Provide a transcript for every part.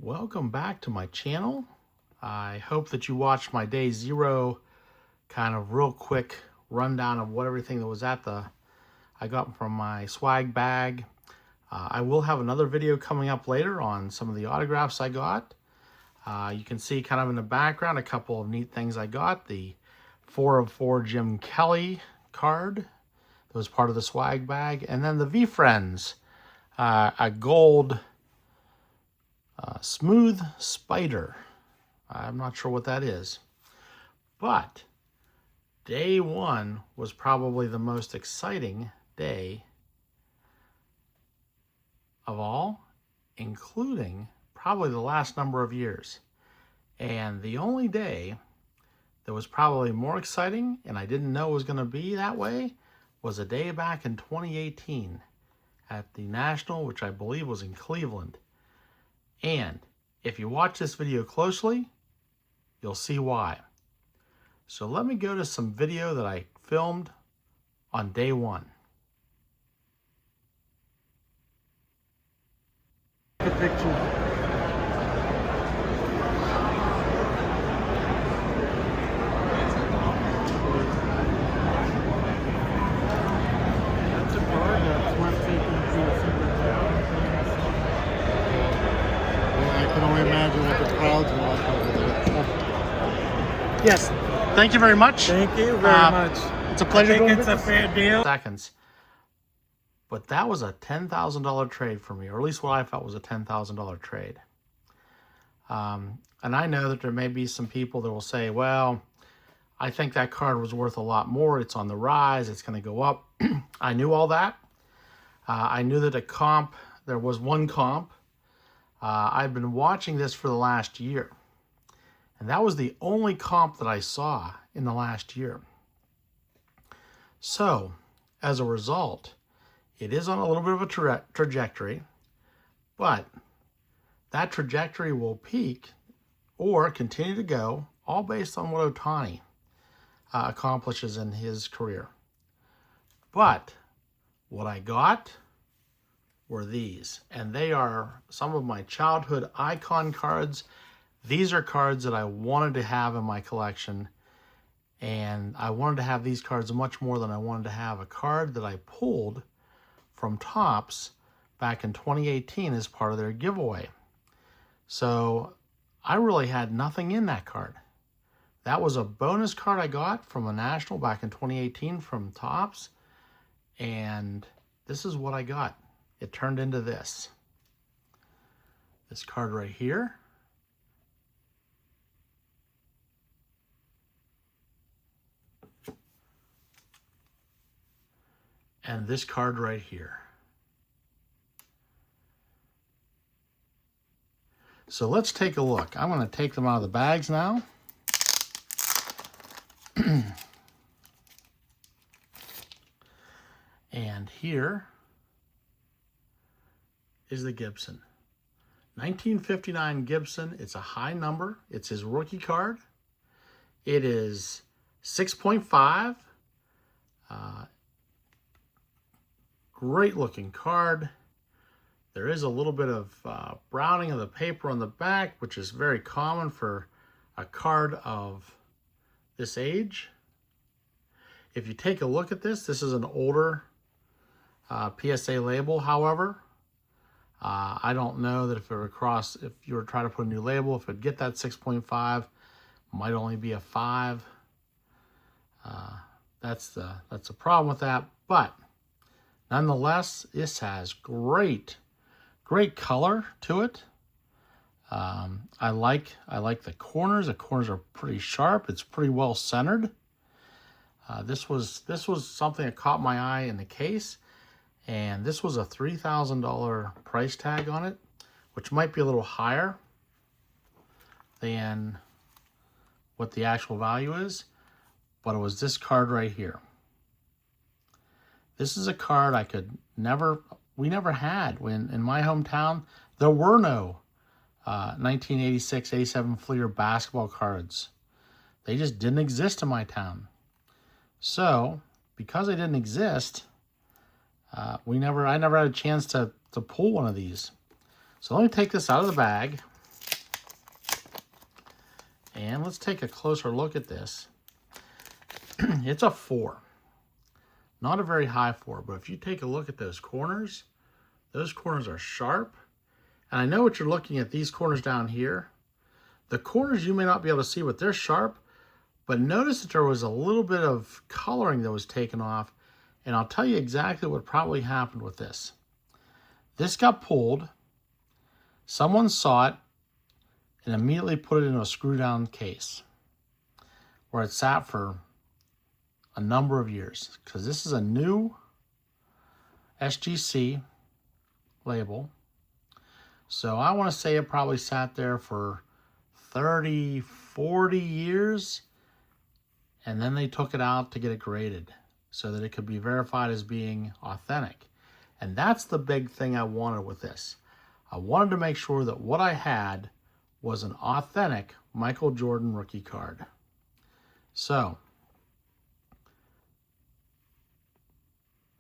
Welcome back to my channel. I hope that you watched my day zero kind of real quick rundown of what everything that was I got from my swag bag. I will have another video coming up later on some of the autographs I got. You can see kind of in the background a couple of neat things I got. The 4 of 4 Jim Kelly card that was part of the swag bag. And then the V-Friends, a gold Smooth Spider. I'm not sure what that is. But day one was probably the most exciting day of all, including probably the last number of years. And the only day that was probably more exciting, and I didn't know it was going to be that way, was a day back in 2018 at the National, which I believe was in Cleveland. And if you watch this video closely, you'll see why. So let me go to some video that I filmed on day one. The picture. I can only imagine what the crowds are like over there. Yes, thank you very much. Thank you very much. It's a pleasure. I think it's a fair deal. Seconds. But that was a $10,000 trade for me, or at least what I felt was a $10,000 trade. And I know that there may be some people that will say, well, I think that card was worth a lot more. It's on the rise. It's going to go up. I knew all that. I knew that there was one comp. I've been watching this for the last year. And that was the only comp that I saw in the last year. So, as a result, it is on a little bit of a trajectory, but that trajectory will peak or continue to go, all based on what Ohtani accomplishes in his career. But what I got were these, and they are some of my childhood icon cards. These are cards that I wanted to have in my collection, and I wanted to have these cards much more than I wanted to have a card that I pulled from Topps back in 2018 as part of their giveaway. So I really had nothing in that card. That was a bonus card I got from a National back in 2018 from Topps, and this is what I got. It turned into this card right here. And this card right here. So let's take a look. I'm going to take them out of the bags now. And here is the Gibson. 1959 Gibson. It's a high number. It's his rookie card. It is 6.5. Great looking card. There is a little bit of browning of the paper on the back, which is very common for a card of this age. If you take a look at this is an older PSA label, however. I don't know that if you were trying to put a new label, if it'd get that 6.5, might only be a 5. That's the problem with that. But nonetheless, this has great color to it. I like the corners. The corners are pretty sharp. It's pretty well centered. This was something that caught my eye in the case, and this was a $3,000 price tag on it, which might be a little higher than what the actual value is, but it was this card right here. This is a card we never had. When in my hometown, there were no 1986-87 Fleer basketball cards. They just didn't exist in my town. So, because they didn't exist, I never had a chance to pull one of these. So let me take this out of the bag. let's take a closer look at this. It's a 4. Not a very high 4, but if you take a look at those corners are sharp. And I know what you're looking at, these corners down here. The corners you may not be able to see, but they're sharp. But notice that there was a little bit of coloring that was taken off. And I'll tell you exactly what probably happened with this. This got pulled. Someone saw it and immediately put it in a screw down case where it sat for a number of years, because this is a new SGC label. So I want to say it probably sat there for 30, 40 years, and then they took it out to get it graded so that it could be verified as being authentic. And that's the big thing I wanted with this. I wanted to make sure that what I had was an authentic Michael Jordan rookie card. So,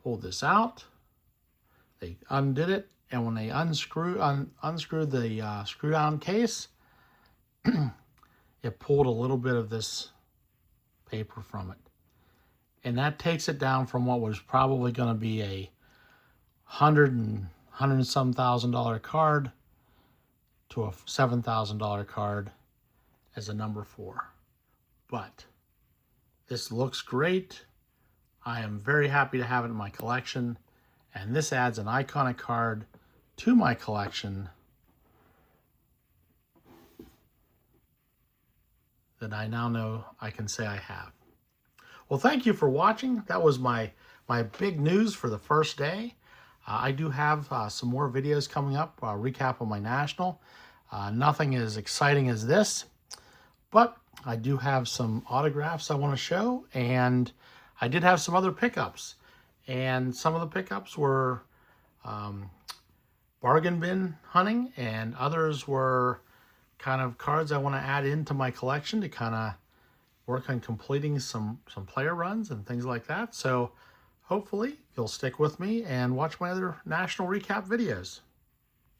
pulled this out, they undid it, and when they unscrewed the screw down case, it pulled a little bit of this paper from it. And that takes it down from what was probably going to be a $100 and some $1,000 card to a $7,000 card as a number 4. But this looks great. I am very happy to have it in my collection, and this adds an iconic card to my collection that I now know I can say I have. Well, thank you for watching. That was my big news for the first day. I do have some more videos coming up, recap of my National. Nothing as exciting as this, but I do have some autographs I want to show, and I did have some other pickups. And some of the pickups were bargain bin hunting, and others were kind of cards I want to add into my collection to kind of work on completing some player runs and things like that. So hopefully you'll stick with me and watch my other National recap videos.